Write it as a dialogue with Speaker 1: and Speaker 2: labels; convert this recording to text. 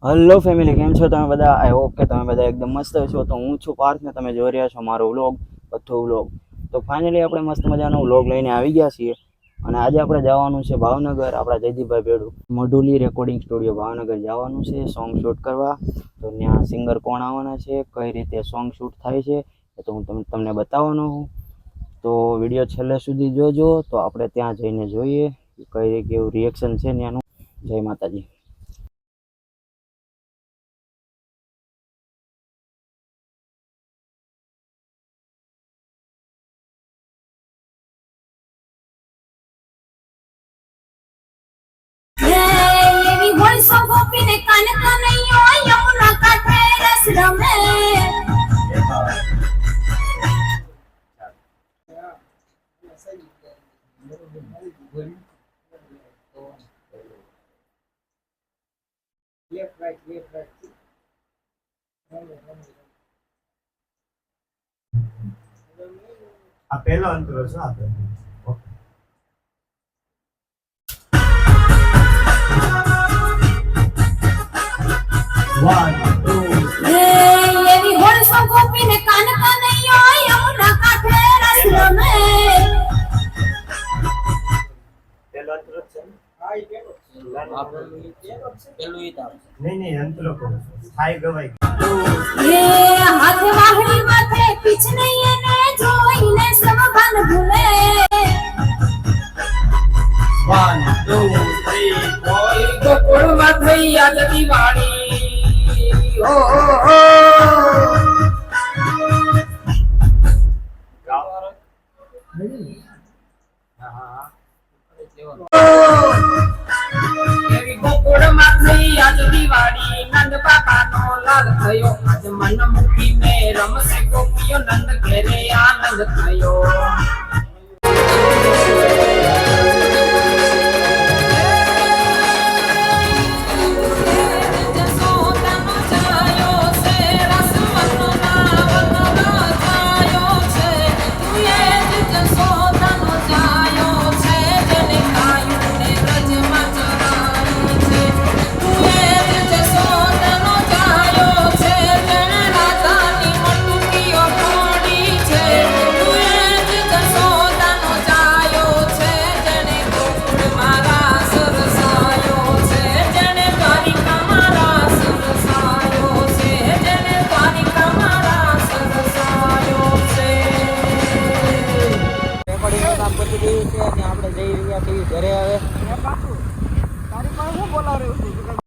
Speaker 1: Hello family, કેમ છો તમે બધા? આઈ હોપ કે તમે બધા એકદમ મસ્ત છો. તો હું છું પાર્થ ને તમે જોઈ રહ્યા છો મારો વ્લોગ પથ્થુ વ્લોગ. તો ફાઇનલી આપણે મસ્ત મજાનો વ્લોગ લઈને આવી ગયા છીએ અને આજે આપણે જવાનું છે ભાવનગર, આપણા જયદીપભાઈ ભેડું મઢુલી રેકોર્ડિંગ સ્ટુડિયો ભાવનગર જવાનું છે સોંગ શૂટ કરવા. તો ત્યાં સિંગર કોણ આવવાના છે, કઈ રીતે સોંગ શૂટ થાય છે એ તો હું તમને બતાવવાનો હું. તો વિડીયો છેલ્લે સુધી જોજો. તો આપણે ત્યાં જઈને જોઈએ કઈ કેવું રિએક્શન છે ત્યાંનું. જય માતાજી.
Speaker 2: આ પહેલો અંતરો છે આપણે. નહીં અંતરો કહું છું. સ્થાઈ ગવાય
Speaker 3: હાથ વાહડી માથે પીછ નહીં એને જોઈને સમભાન ભૂલે.
Speaker 4: 1 2 3 બોલ ગોકુળમાં થઈ આજ દિવાળી. હો હો હો એવી ગોકુળમાં થઈ આજ દિવાળી. નંદ બાપાનો લાલ થયો આજ મન મૂકીને રમશે ગોપીઓ. નંદ ઘેરે આનંદ થયો.